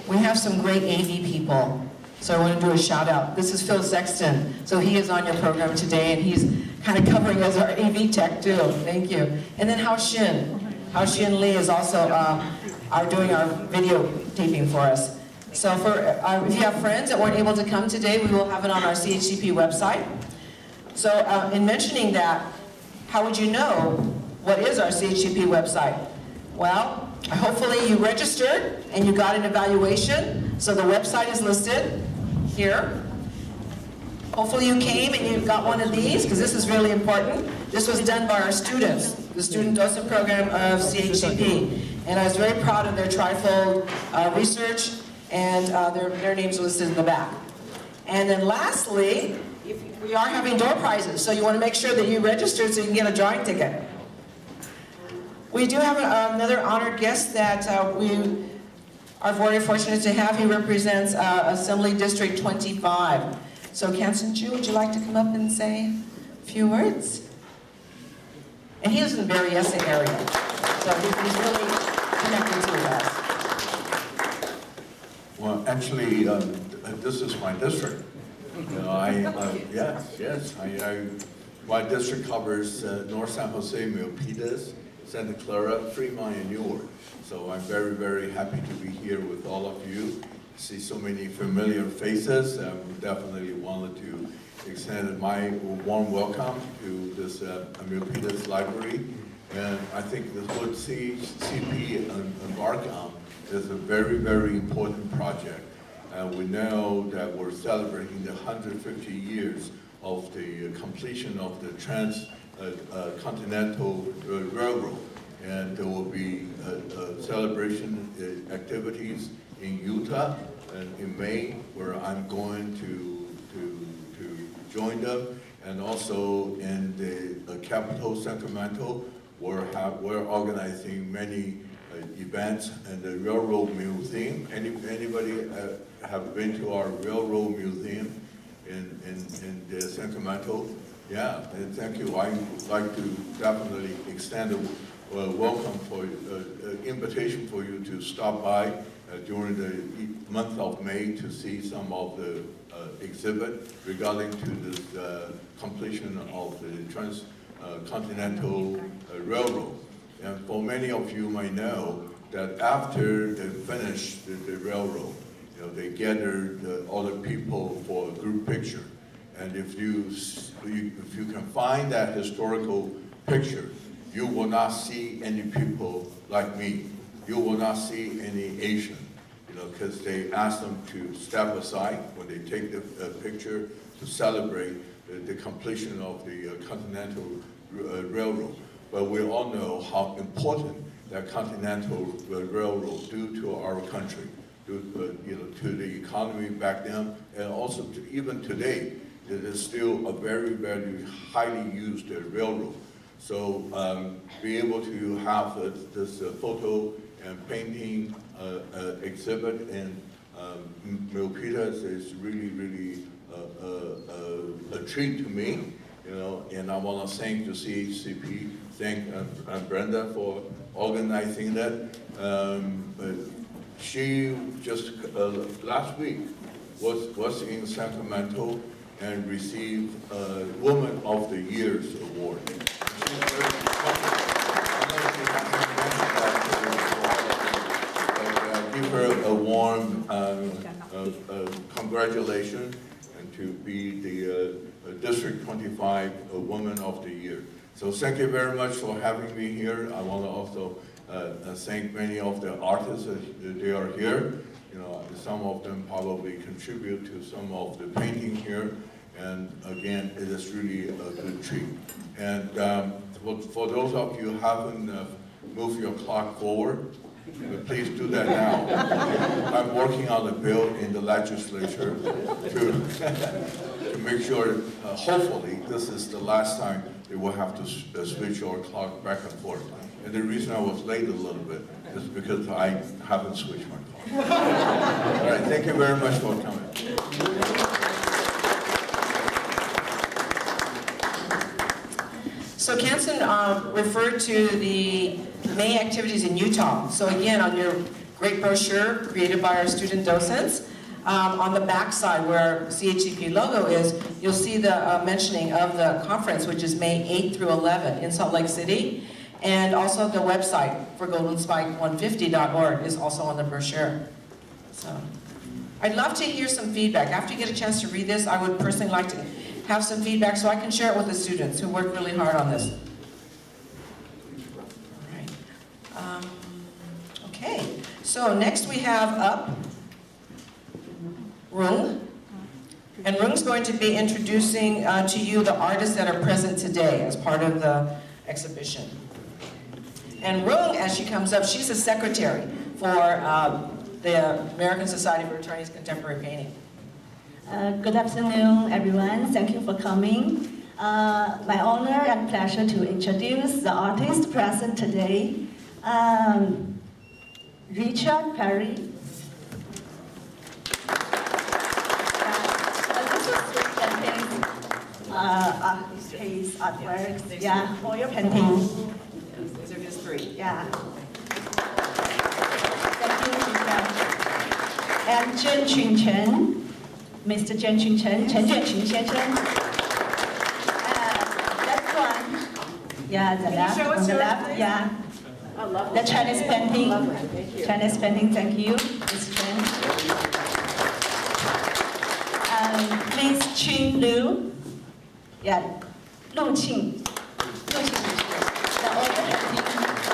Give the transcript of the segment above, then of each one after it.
we have some great AV people. So I want to do a shout out. This is Phil Sexton. So he is on your program today, and he's kind of covering as our AV tech too. Thank you. And then Hao Xin. Hao Xin Lee is also doing our video taping for us. So if you have friends that weren't able to come today, we will have it on our CHCP website. So in mentioning that, how would you know what is our CHCP website? Well, hopefully you registered and you got an evaluation. So the website is listed here. Hopefully you came and you got one of these, because this is really important. This was done by our students, the Student Docent Program of CHCP. And I was very proud of their trifold research, and their names are listed in the back. And then lastly, we are having door prizes, so you want to make sure that you registered so you can get a drawing ticket. We do have another honored guest that we are very fortunate to have. He represents Assembly District 25. So Kansan Chu, would you like to come up and say a few words? And he lives in the Berryessa area, so he's really connected to us. Well, actually, this is my district. You know, yes. My district covers North San Jose, Milpitas, Santa Clara, Fremont, and Newark. So I'm very, very happy to be here with all of you. See so many familiar faces. We definitely wanted to extend my warm welcome to this Milpitas Library. And I think the what CP embarked on is a very, very important project. We know that we're celebrating the 150 years of the completion of the Transcontinental Railroad. And there will be celebration activities in Utah and in May, where I'm going to join them, and also in the capital, Sacramento, we're organizing many events in the Railroad Museum. Anybody have been to our Railroad Museum in the Sacramento? Yeah, and thank you. I'd like to definitely extend a welcome for invitation for you to stop by during the month of May to see some of the exhibit regarding to this completion of the Transcontinental Railroad. And for many of you might know that after they finished the railroad, you know, they gathered all the people for a group picture. And if you can find that historical picture, you will not see any people like me. You will not see any Asian, you know, because they ask them to step aside when they take the picture to celebrate the completion of the Continental Railroad. But we all know how important that Continental Railroad do to our country, you know, to the economy back then, and also even today, it is still a very, very highly used railroad. So be able to have this photo and painting exhibit in Milpitas is really, really a treat to me, you know. And I want to thank the CHCP, thank Brenda for organizing that. She just last week was in Sacramento and received Woman of the Year's award. Give her a warm congratulations and to be the District 25 Woman of the Year. So thank you very much for having me here. I want to also thank many of the artists that they are here. You know, some of them probably contribute to some of the painting here. And again, it is really a good treat. And for those of you who haven't moved your clock forward, please do that now. I'm working on a bill in the legislature to make sure, hopefully, this is the last time they will have to switch our clock back and forth. And the reason I was late a little bit is because I haven't switched my clock. All right, thank you very much for coming. So Kansan referred to the May activities in Utah. So again, on your great brochure created by our student docents. On the back side where CHCP logo is, you'll see the mentioning of the conference, which is May 8th through 11 in Salt Lake City. And also the website for goldenspike150.org is also on the brochure. So I'd love to hear some feedback. After you get a chance to read this, I would personally like to have some feedback so I can share it with the students who worked really hard on this. All right. Okay, so next we have up Rung. And Rung's going to be introducing to you the artists that are present today as part of the exhibition. And Rung, as she comes up, she's a secretary for the American Society for Chinese Contemporary Painting. Good afternoon, everyone. Thank you for coming. My honor and pleasure to introduce the artist present today, Richard Perry. This was three paintings, his artworks, yeah, oil paintings. These are just three. Yeah. Thank you, Richard. And Zhen Qunchen, Mr. Zhen Qunchen, Chen Juanqun 先生. That's one. Yeah, the left, on the left, yeah. The Chinese painting. Chinese painting, thank you, Ms. Chen. Please, Qun Liu. Yeah, Lu Qing. Lu Qing. The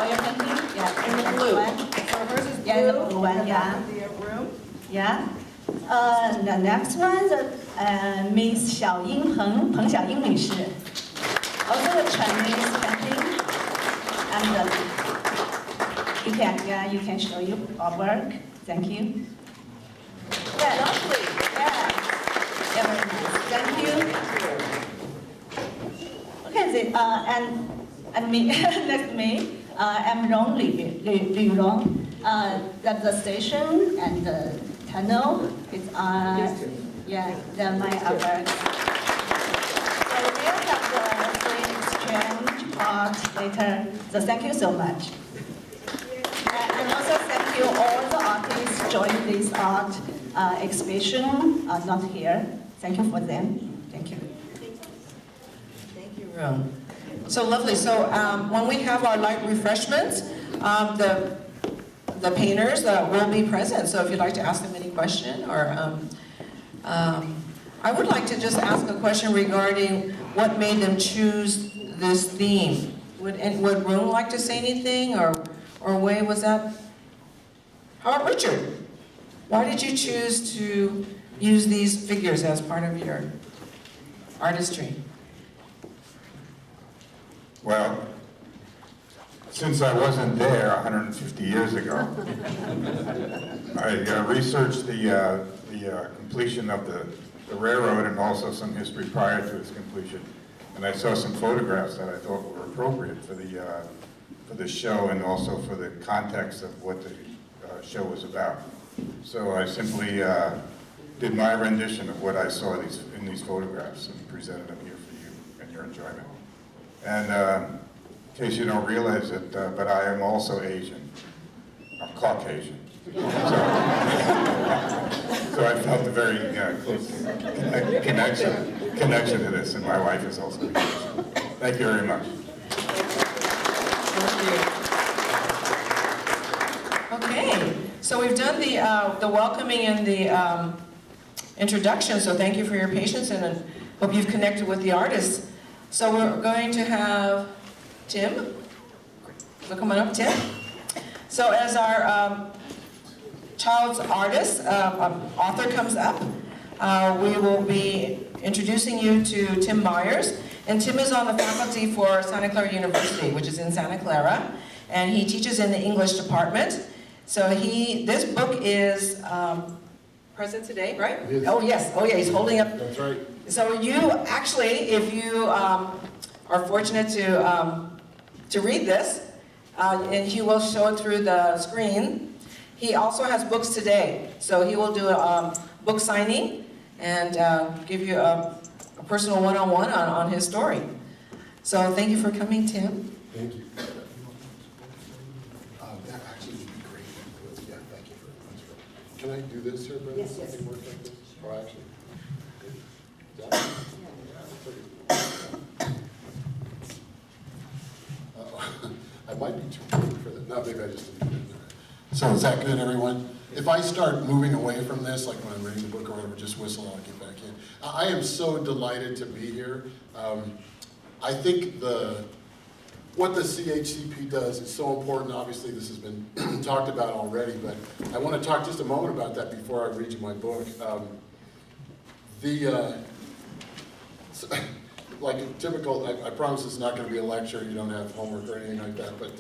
oil painting, yeah, in the blue one. So hers is Yeah, the blue one, yeah. Yeah. The next one, Miss Xiaoying Peng, Peng Xiaoying 女士. Also the Chinese painting. And you can show you our work. Thank you. Yeah, lovely. Yeah. Yeah, very nice. Thank you. Okay, and me, next to me, I'm Rong Li Rong. At the station and the tunnel, it's yeah, they're my work. So we'll have the free exchange part later. So thank you so much. And also thank you all the artists joining this art exhibition, not here. Thank you for them. Thank you. Thank you, Rung. So lovely. So when we have our light refreshments, the painters will be present. So if you'd like to ask them any question, or I would like to just ask a question regarding what made them choose this theme. Would Rung like to say anything, or Wei, was that? How about Richard? Why did you choose to use these figures as part of your artistry? Well, since I wasn't there 150 years ago, I researched the completion of the railroad and also some history prior to its completion. And I saw some photographs that I thought were appropriate for the show and also for the context of what the show was about. So I simply did my rendition of what I saw in these photographs and presented them here for you and your enjoyment. And in case you don't realize it, but I am also Asian. I'm Caucasian. So I felt a very close connection to this, and my wife is also Asian. Thank you very much. Okay, so we've done the welcoming and the introduction, so thank you for your patience, and hope you've connected with the artists. So we're going to have Tim. So come on up, Tim. So as our child's artist, author comes up, we will be introducing you to Tim Myers. And Tim is on the faculty for Santa Clara University, which is in Santa Clara, and he teaches in the English department. So this book is present today, right? Oh yes, oh yeah, he's holding up. That's right. So you actually, if you are fortunate to read this, and he will show it through the screen. He also has books today, so he will do a book signing and give you a personal one-on-one on his story. So thank you for coming, Tim. Thank you. That actually would be great. Yeah, thank can I do this here, Brenda? Yes, yes. Something work like this? Or actually? I might be too big for that. No, maybe I just didn't do it. So is that good, everyone? If I start moving away from this, like when I'm reading the book or whatever, just whistle, I'll get back in. I am so delighted to be here. I think what the CHCP does is so important. Obviously, this has been talked about already, but I want to talk just a moment about that before I read you my book. Like a typical, I promise it's not going to be a lecture, you don't have homework or anything like that, but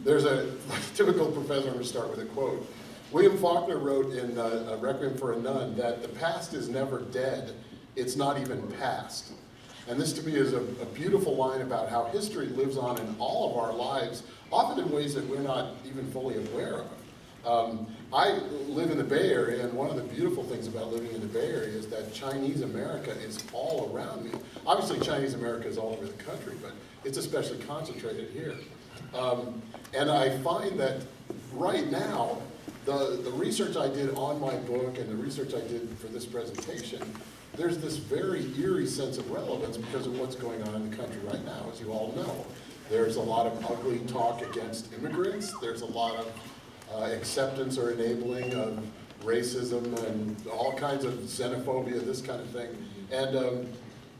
there's a typical professor. I'm going to start with a quote. William Faulkner wrote in A Requiem for a Nun that the past is never dead, it's not even past. And this to me is a beautiful line about how history lives on in all of our lives, often in ways that we're not even fully aware of. I live in the Bay Area, and one of the beautiful things about living in the Bay Area is that Chinese America is all around me. Obviously, Chinese America is all over the country, but it's especially concentrated here. And I find that right now, the research I did on my book and the research I did for this presentation, there's this very eerie sense of relevance because of what's going on in the country right now, as you all know. There's a lot of ugly talk against immigrants. There's a lot of acceptance or enabling of racism and all kinds of xenophobia, this kind of thing. And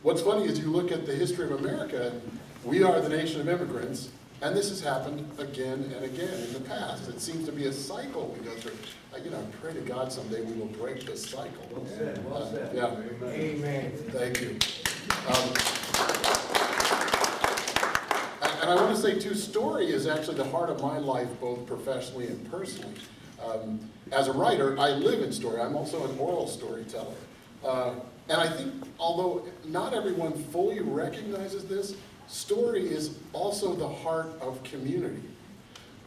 what's funny is you look at the history of America, we are the nation of immigrants, and this has happened again and again in the past. It seems to be a cycle we go through. I pray to God someday we will break this cycle. Well said, well said. Yeah. Amen. Thank you. And I want to say, too, story is actually the heart of my life, both professionally and personally. As a writer, I live in story. I'm also an oral storyteller. And I think, although not everyone fully recognizes this, story is also the heart of community.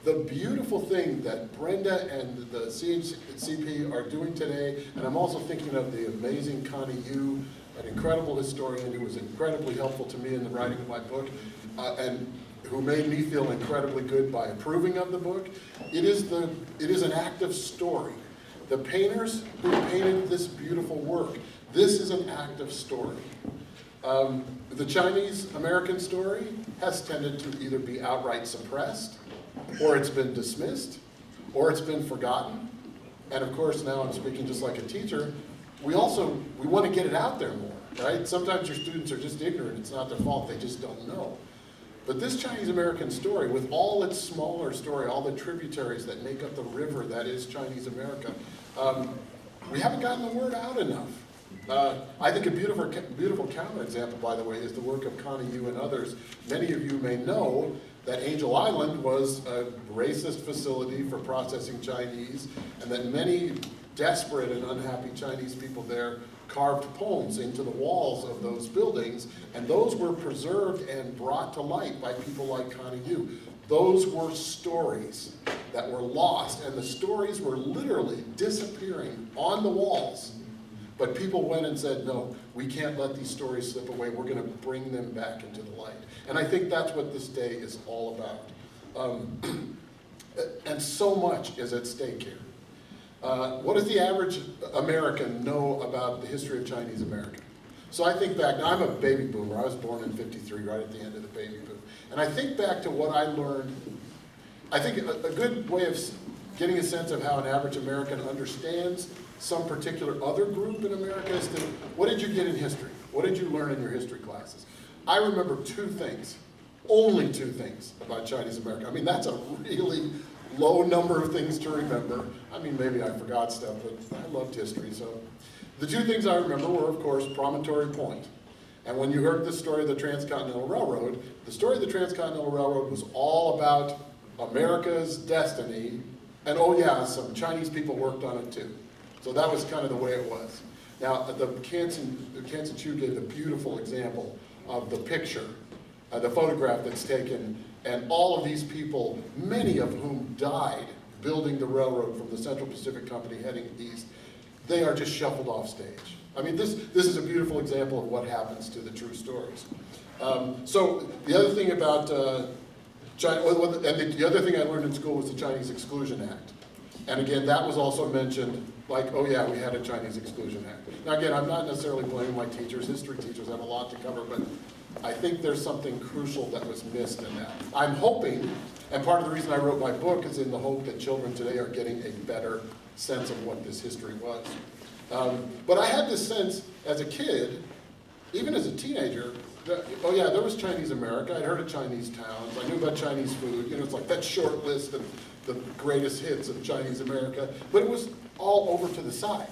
The beautiful thing that Brenda and the CHCP are doing today, and I'm also thinking of the amazing Connie Yu, an incredible historian who was incredibly helpful to me in the writing of my book, and who made me feel incredibly good by approving of the book. It is an act of story. The painters who painted this beautiful work, this is an act of story. The Chinese-American story has tended to either be outright suppressed, or it's been dismissed, or it's been forgotten. And of course, now I'm speaking just like a teacher, we want to get it out there more, right? Sometimes your students are just ignorant, it's not their fault, they just don't know. But this Chinese-American story, with all its smaller story, all the tributaries that make up the river that is Chinese America, we haven't gotten the word out enough. I think a beautiful counterexample, by the way, is the work of Connie Yu and others. Many of you may know that Angel Island was a racist facility for processing Chinese, and that many desperate and unhappy Chinese people there carved poems into the walls of those buildings, and those were preserved and brought to light by people like Connie Yu. Those were stories that were lost, and the stories were literally disappearing on the walls. But people went and said, no, we can't let these stories slip away. We're going to bring them back into the light. And I think that's what this day is all about. And so much is at stake here. What does the average American know about the history of Chinese America? So I think back, now I'm a baby boomer. I was born in '53, right at the end of the baby boom. And I think back to what I learned. I think a good way of getting a sense of how an average American understands some particular other group in America is to, what did you get in history? What did you learn in your history classes? I remember two things, only two things about Chinese America. I mean, that's a really low number of things to remember. I mean, maybe I forgot stuff, but I loved history. So the two things I remember were, of course, Promontory Point. And when you heard the story of the Transcontinental Railroad, the story of the Transcontinental Railroad was all about America's destiny. And oh yeah, some Chinese people worked on it too. So that was kind of the way it was. Now, the Kansan Chu gave a beautiful example of the picture, the photograph that's taken, and all of these people, many of whom died building the railroad from the Central Pacific Company heading east, they are just shuffled off stage. I mean, this is a beautiful example of what happens to the true stories. So the other thing about China, and the other thing I learned in school was the Chinese Exclusion Act. And again, that was also mentioned like, oh yeah, we had a Chinese Exclusion Act. Now again, I'm not necessarily blaming my teachers. History teachers have a lot to cover, but I think there's something crucial that was missed in that. I'm hoping, and part of the reason I wrote my book is in the hope that children today are getting a better sense of what this history was. But I had this sense as a kid, even as a teenager, that, oh yeah, there was Chinese America. I'd heard of Chinese towns. I knew about Chinese food. You know, it's like that short list of the greatest hits of Chinese America. But it was all over to the side.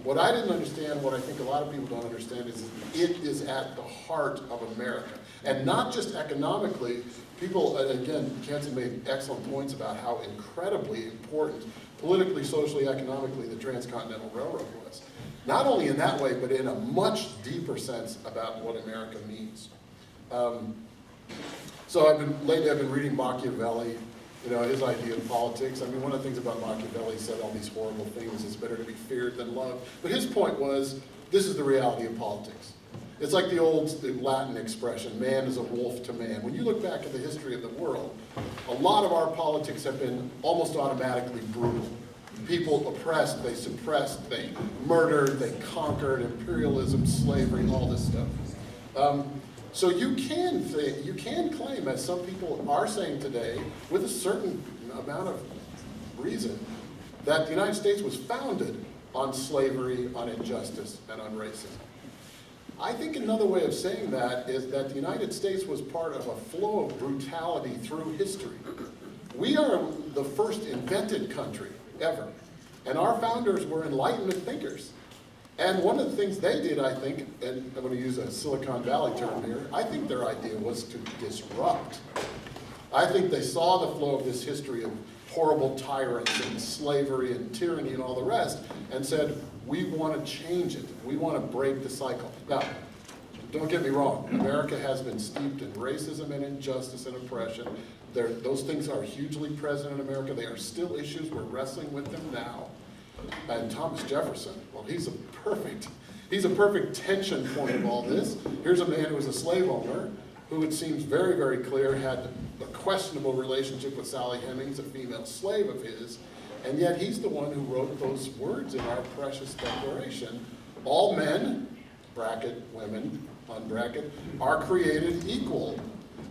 What I didn't understand, what I think a lot of people don't understand, is it is at the heart of America. And not just economically. People, again, Kenton made excellent points about how incredibly important, politically, socially, economically, the Transcontinental Railroad was. Not only in that way, but in a much deeper sense about what America means. So lately I've been reading Machiavelli, you know, his idea of politics. I mean, one of the things about Machiavelli, he said all these horrible things, it's better to be feared than loved. But his point was, this is the reality of politics. It's like the old Latin expression, man is a wolf to man. When you look back at the history of the world, a lot of our politics have been almost automatically brutal. People oppressed, they suppressed, they murdered, they conquered, imperialism, slavery, all this stuff. So you can claim, as some people are saying today, with a certain amount of reason, that the United States was founded on slavery, on injustice, and on racism. I think another way of saying that is that the United States was part of a flow of brutality through history. We are the first invented country ever, and our founders were Enlightenment thinkers. And one of the things they did, I think, and I'm going to use a Silicon Valley term here, I think their idea was to disrupt. I think they saw the flow of this history of horrible tyrants and slavery and tyranny and all the rest, and said, we want to change it. We want to break the cycle. Now, don't get me wrong. America has been steeped in racism and injustice and oppression. Those things are hugely present in America. They are still issues. We're wrestling with them now. And Thomas Jefferson, well, he's a perfect tension point of all this. Here's a man who was a slave owner, who it seems very, very clear had a questionable relationship with Sally Hemings, a female slave of his, and yet he's the one who wrote those words in our precious Declaration. All men, bracket, women, unbracket, are created equal.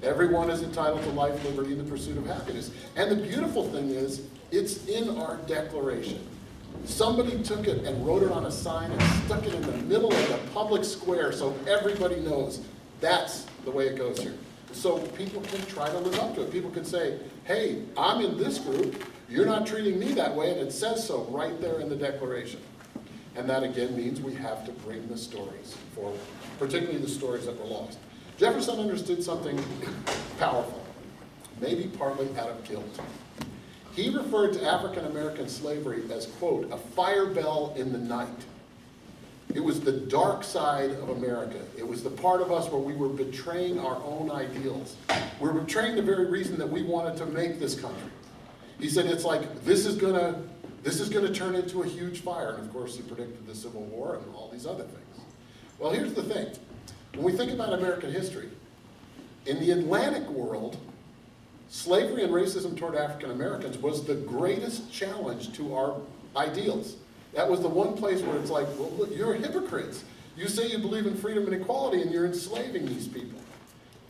Everyone is entitled to life, liberty, and the pursuit of happiness. And the beautiful thing is, it's in our Declaration. Somebody took it and wrote it on a sign and stuck it in the middle of the public square so everybody knows that's the way it goes here. So people can try to live up to it. People can say, hey, I'm in this group, you're not treating me that way, and it says so right there in the Declaration. And that again means we have to bring the stories forward, particularly the stories that were lost. Jefferson understood something powerful, maybe partly out of guilt. He referred to African American slavery as, quote, a fire bell in the night. It was the dark side of America. It was the part of us where we were betraying our own ideals. We were betraying the very reason that we wanted to make this country. He said it's like, this is gonna turn into a huge fire. And of course he predicted the Civil War and all these other things. Well, here's the thing. When we think about American history, in the Atlantic world, slavery and racism toward African Americans was the greatest challenge to our ideals. That was the one place where it's like, well, look, you're hypocrites. You say you believe in freedom and equality, and you're enslaving these people.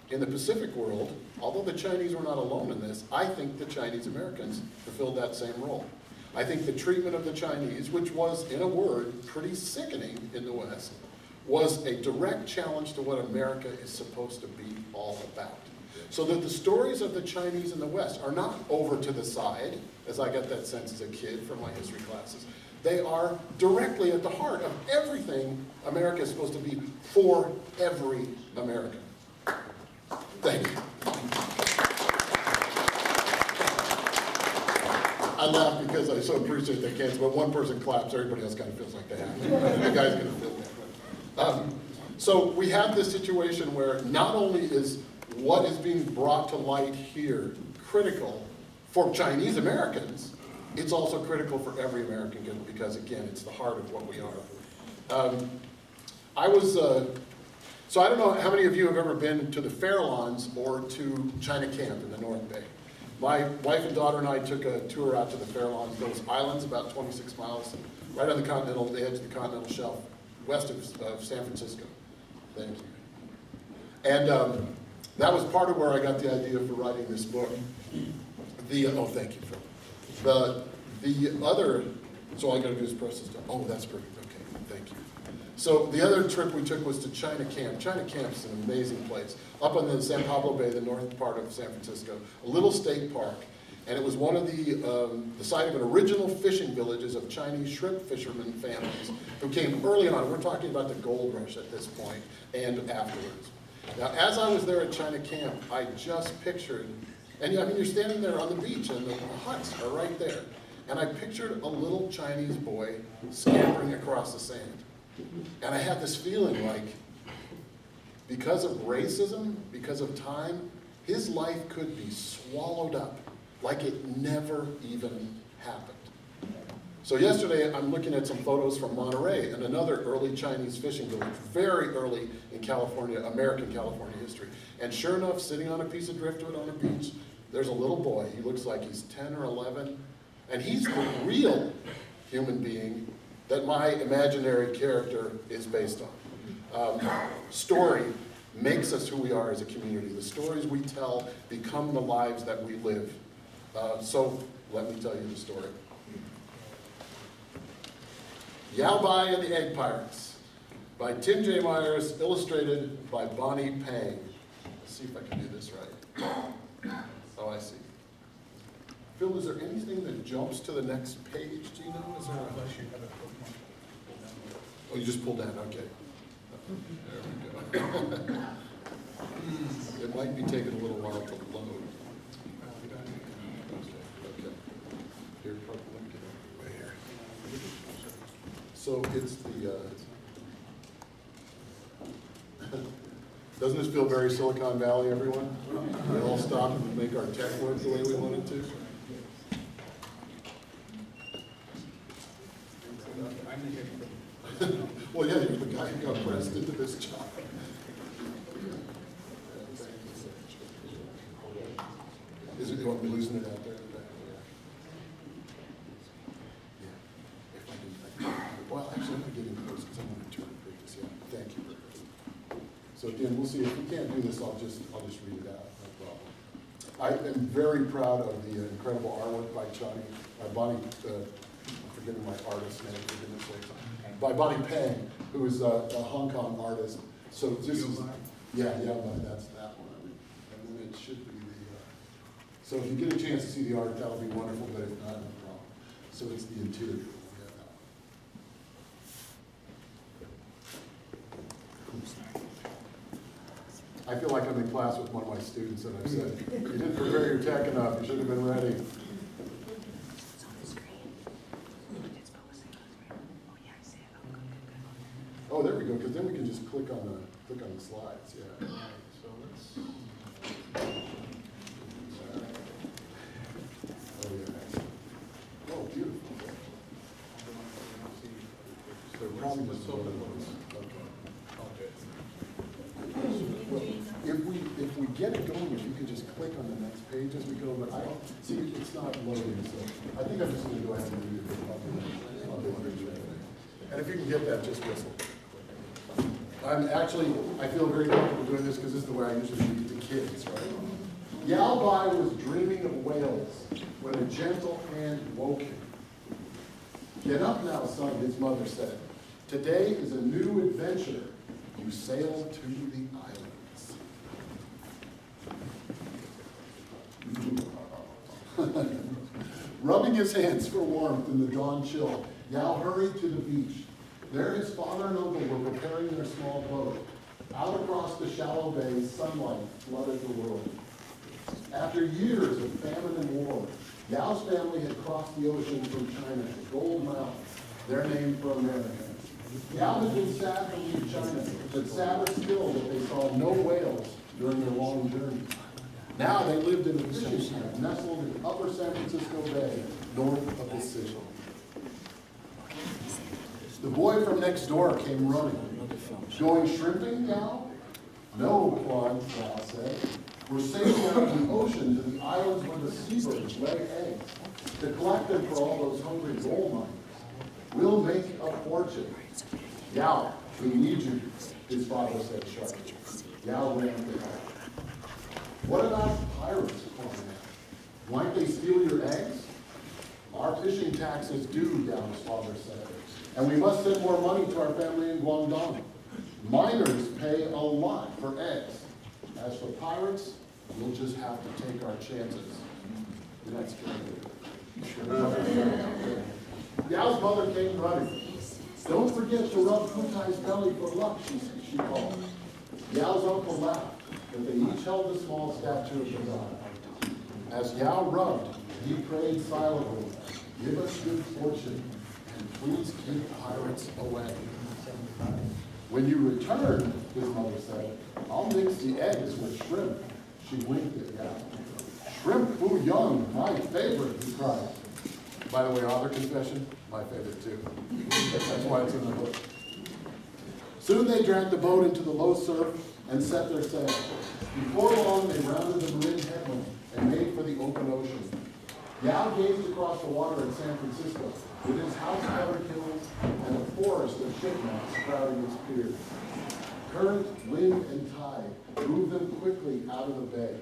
In the Pacific world, although the Chinese were not alone in this, I think the Chinese Americans fulfilled that same role. I think the treatment of the Chinese, which was, in a word, pretty sickening in the West, was a direct challenge to what America is supposed to be all about. So that the stories of the Chinese in the West are not over to the side, as I got that sense as a kid from my history classes. They are directly at the heart of everything America is supposed to be for every American. Thank you. I laugh because I so appreciate they can't, but one person claps, everybody else kind of feels like they have. The guy's going to feel that. So we have this situation where not only is what is being brought to light here critical for Chinese Americans, it's also critical for every American because, again, it's the heart of what we are. So I don't know how many of you have ever been to the Farallones or to China Camp in the North Bay. My wife and daughter and I took a tour out to the Farallones, those islands about 26 miles right on the edge of the continental shelf, west of San Francisco. Thank you. And that was part of where I got the idea for writing this book. Oh, thank you, Phil. The other, so all I gotta do is press this down. Oh, that's perfect, okay, thank you. So the other trip we took was to China Camp. China Camp is an amazing place. Up on the San Pablo Bay, the north part of San Francisco, a little state park. And it was one of the site of an original fishing villages of Chinese shrimp fishermen families who came early on. We're talking about the gold rush at this point and afterwards. Now, as I was there at China Camp, I just pictured, and I mean, you're standing there on the beach and the huts are right there. And I pictured a little Chinese boy scampering across the sand. And I had this feeling like, because of racism, because of time, his life could be swallowed up like it never even happened. So yesterday, I'm looking at some photos from Monterey and another early Chinese fishing village, very early in California, American California history. And sure enough, sitting on a piece of driftwood on a beach, there's a little boy. He looks like he's 10 or 11, and he's the real human being that my imaginary character is based on. Story makes us who we are as a community. The stories we tell become the lives that we live. So let me tell you the story. Yao Bai and the Egg Pirates by Tim J. Myers, illustrated by Bonnie Pang. Let's see if I can do this right. Oh, I see. Phil, is there anything that jumps to the next page? Do you know? Is there Oh, you just pulled down, okay. There we go. It might be taking a little while to load. Okay. Here, probably let me get it right here. So it's the, doesn't this feel very Silicon Valley, everyone? We all stop and make our tech work the way we want it to. Well, yeah, you're the guy who got pressed into this job. Is it, you want me losing it out there in the back? Yeah. If I can, well, actually, I'm going to get into those because I want to interpret this. Yeah, thank you. So again, we'll see. If we can't do this, I'll just read it out. No problem. I am very proud of the incredible artwork by Bonnie, forgetting my artist name, for goodness sakes, by Bonnie Pang, who is a Hong Kong artist. So this is, yeah, that's that one. And then it should be the, so if you get a chance to see the art, that'll be wonderful, but if not, no problem. So it's the interior. We'll get that. I feel like I'm in class with one of my students and I've said, you didn't prepare your tech enough, you should have been ready. Oh, there we go, because then we can just click on the slides, yeah. So let's. Oh, yeah. Oh, beautiful. So probably just open those. Okay. If we get it going, if you could just click on the next page as we go, but I don't see it's not loading, so I think I'm just going to go ahead and read it. I'll do it. And if you can get that, just whistle. I feel very comfortable doing this because this is the way I usually read the kids, right? Yao Bai was dreaming of whales when a gentle hand woke him. Get up now, son, his mother said. Today is a new adventure. You sail to the islands. Rubbing his hands for warmth in the dawn chill, Yao hurried to the beach. There his father and uncle were preparing their small boat. Out across the shallow bay, sunlight flooded the world. After years of famine and war, Yao's family had crossed the ocean from China to Gold Mountain, their name for America. Yao had been sad to leave China, but sadder still that they saw no whales during their long journey. Now they lived in a fishing camp nestled in upper San Francisco Bay, north of the city. The boy from next door came running. Going shrimping, Yao? No, Quan, Yao said. We're sailing out of the ocean to the islands where the seabirds lay eggs, to collect them for all those hungry gold miners. We'll make a fortune. Yao, we need you, his father said sharply. Yao ran to help. What about pirates, Cormac? Might they steal your eggs? Our fishing tax is due, Yao's father said, and we must send more money to our family in Guangdong. Miners pay a lot for eggs. As for pirates, we'll just have to take our chances. That's good. Yao's mother came running. Don't forget to rub Putai's belly for luck, she called. Yao's uncle laughed, but they each held a small statue of the god. As Yao rubbed, he prayed silently, give us good fortune, and please keep pirates away. When you return, his mother said, I'll mix the eggs with shrimp. She winked at Yao. Shrimp bouillon, my favorite, he cried. By the way, other confession, my favorite too. That's why it's in the book. Soon they dragged the boat into the low surf and set their sail. Before long, they rounded the Marin headland and made for the open ocean. Yao gazed across the water in San Francisco, with its house-covered hills and a forest of shipwrecks crowding its piers. Current, wind, and tide moved them quickly out of the bay.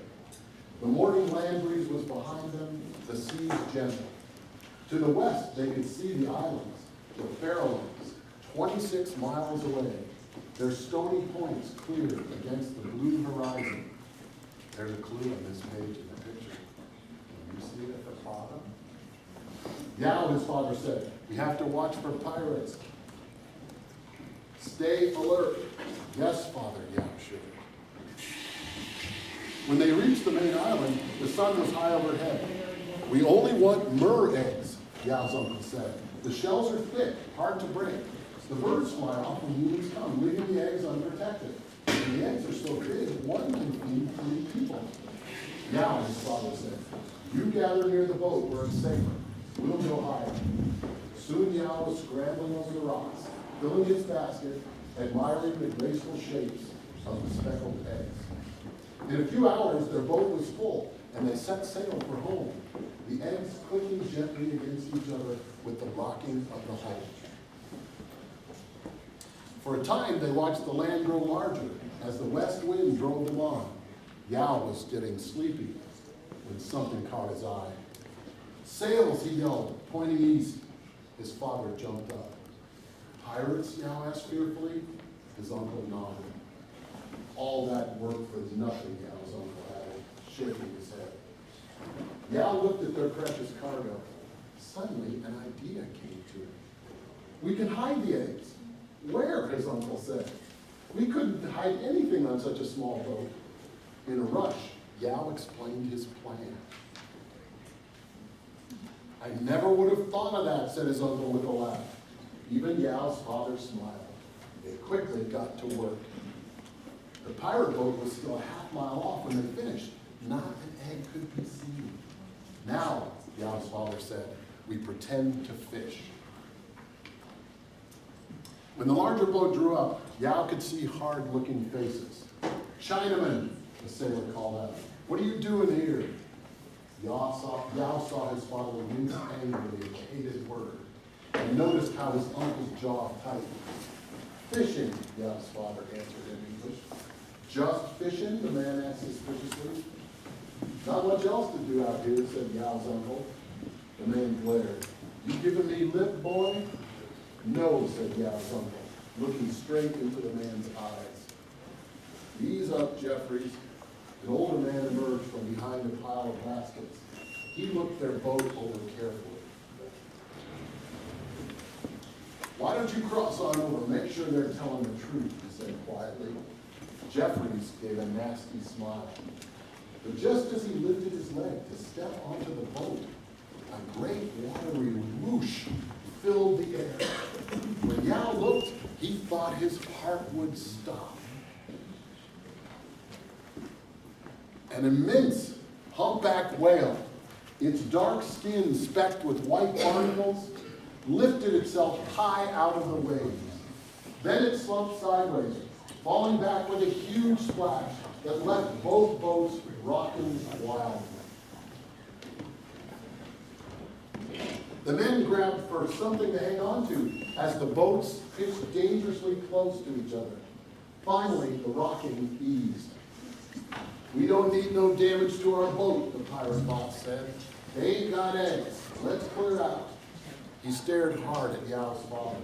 The morning land breeze was behind them, the seas gentle. To the west, they could see the islands, the Farallones, 26 miles away, their stony points clear against the blue horizon. There's a clue on this page in the picture. Can you see it at the bottom? Yao, his father said, we have to watch for pirates. Stay alert. Yes, father, Yao shivered. When they reached the main island, the sun was high overhead. We only want myrrh eggs, Yao's uncle said. The shells are thick, hard to break. The birds fly off when humans come, leaving the eggs unprotected. And the eggs are so big, one can feed 3 people. Yao, his father said, you gather near the boat where it's safer. We'll go higher. Soon Yao was scrambling over the rocks, filling his basket, admiring the graceful shapes of the speckled eggs. In a few hours, their boat was full, and they set sail for home, the eggs clicking gently against each other with the rocking of the hull. For a time, they watched the land grow larger as the west wind drove them on. Yao was getting sleepy when something caught his eye. Sails, he yelled, pointing east. His father jumped up. Pirates, Yao asked fearfully. His uncle nodded. All that work for nothing, Yao's uncle added, shaking his head. Yao looked at their precious cargo. Suddenly, an idea came to him. We can hide the eggs. Where? His uncle said. We couldn't hide anything on such a small boat. In a rush, Yao explained his plan. I never would have thought of that, said his uncle with a laugh. Even Yao's father smiled. They quickly got to work. The pirate boat was still a half-mile off when they finished. Not an egg could be seen. Now, Yao's father said, we pretend to fish. When the larger boat drew up, Yao could see hard-looking faces. Chinaman, the sailor called out. What are you doing here? Yao saw his father wince angrily at the hated word and noticed how his uncle's jaw tightened. Fishing, Yao's father answered in English. Just fishing? The man asked suspiciously. Not much else to do out here, said Yao's uncle. The man glared. You giving me lip, boy? No, said Yao's uncle, looking straight into the man's eyes. Ease up, Jeffries. An older man emerged from behind a pile of baskets. He looked their boat over carefully. Why don't you cross on over, make sure they're telling the truth, he said quietly. Jeffries gave a nasty smile. But just as he lifted his leg to step onto the boat, a great watery whoosh filled the air. When Yao looked, he thought his heart would stop. An immense humpback whale, its dark skin specked with white barnacles, lifted itself high out of the waves. Then it slumped sideways, falling back with a huge splash that left both boats rocking wildly. The men grabbed for something to hang on to as the boats pitched dangerously close to each other. Finally, the rocking eased. "We don't need no damage to our boat," the pirate boss said. "They ain't got eggs. Let's clear out." He stared hard at Yao's father.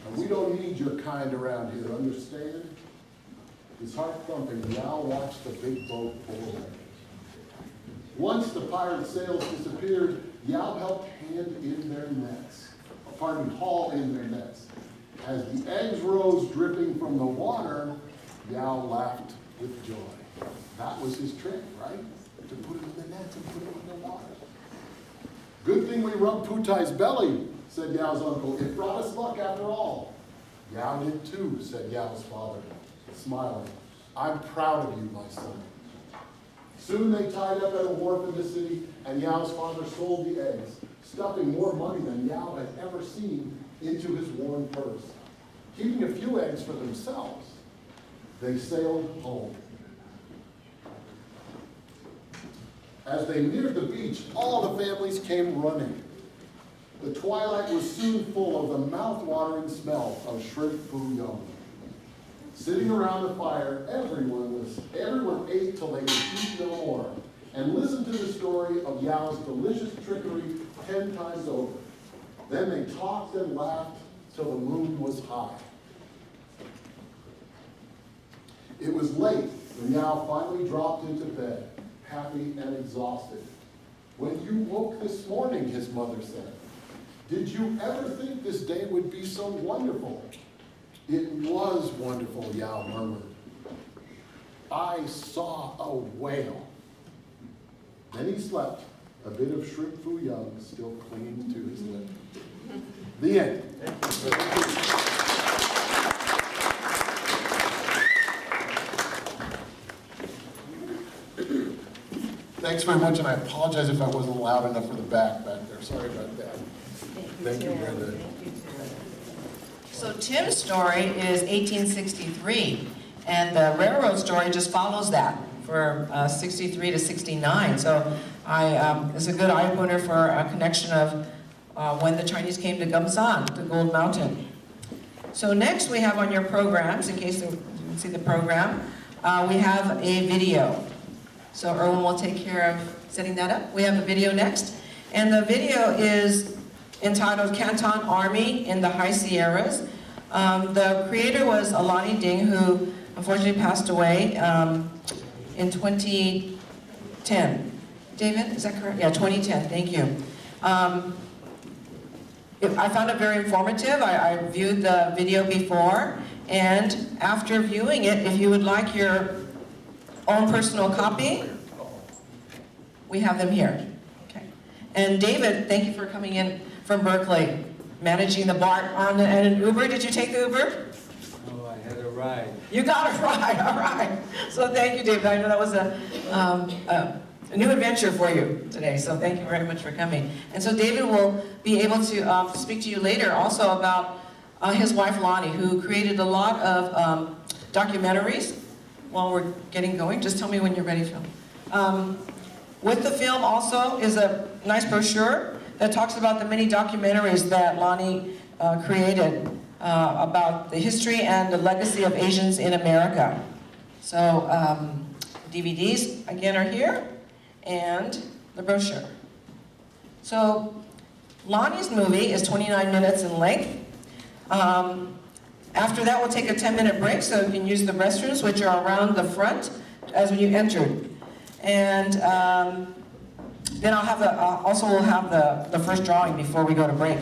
"And we don't need your kind around here, understand?" His heart thumping, Yao watched the big boat pull away. Once the pirate sails disappeared, Yao helped haul in their nets. As the eggs rose dripping from the water, Yao laughed with joy. That was his trick, right? To put them in the nets and put them in the water. "Good thing we rubbed Putai's belly," said Yao's uncle. "It brought us luck after all." "Yao did too," said Yao's father, smiling. "I'm proud of you, my son." Soon they tied up at a wharf in the city, and Yao's father sold the eggs, stuffing more money than Yao had ever seen into his worn purse. Keeping a few eggs for themselves, they sailed home. As they neared the beach, all the families came running. The twilight was soon full of the mouth-watering smell of shrimp foo young. Sitting around the fire, everyone ate till they could eat no more, and listened to the story of Yao's delicious trickery 10 times over. Then they talked and laughed till the moon was high. It was late when Yao finally dropped into bed, happy and exhausted. "When you woke this morning," his mother said, "did you ever think this day would be so wonderful?" "It was wonderful," Yao murmured. "I saw a whale." Then he slept, a bit of shrimp foo young still clinging to his lip. The end. Thanks very much, and I apologize if I wasn't loud enough for the back there. Sorry about that. Thank you, Brenda. So Tim's story is 1863, and the railroad story just follows that for 63 to 69. So it's a good eye-opener for a connection of when the Chinese came to Gamsan, the Gold Mountain. So next we have on your programs, in case you can see the program, we have a video. So Erwin will take care of setting that up. We have a video next, and the video is entitled Canton Army in the High Sierras. The creator was Alani Ding, who unfortunately passed away in 2010. David, is that correct? Yeah, 2010, thank you. I found it very informative. I viewed the video before, and after viewing it, if you would like your own personal copy, we have them here. Okay. And David, thank you for coming in from Berkeley, managing the BART on an Uber. Did you take the Uber? Oh, I had a ride. You got a ride, all right. So thank you, David. I know that was a new adventure for you today, so thank you very much for coming. And so David will be able to speak to you later also about his wife, Lonnie, who created a lot of documentaries. While we're getting going, just tell me when you're ready, Phil. With the film also is a nice brochure that talks about the many documentaries that Lonnie created about the history and the legacy of Asians in America. So DVDs, again, are here, and the brochure. So Lonnie's movie is 29 minutes in length. After that, we'll take a 10-minute break so you can use the restrooms, which are around the front as when you entered. And then we'll have the first drawing before we go to break.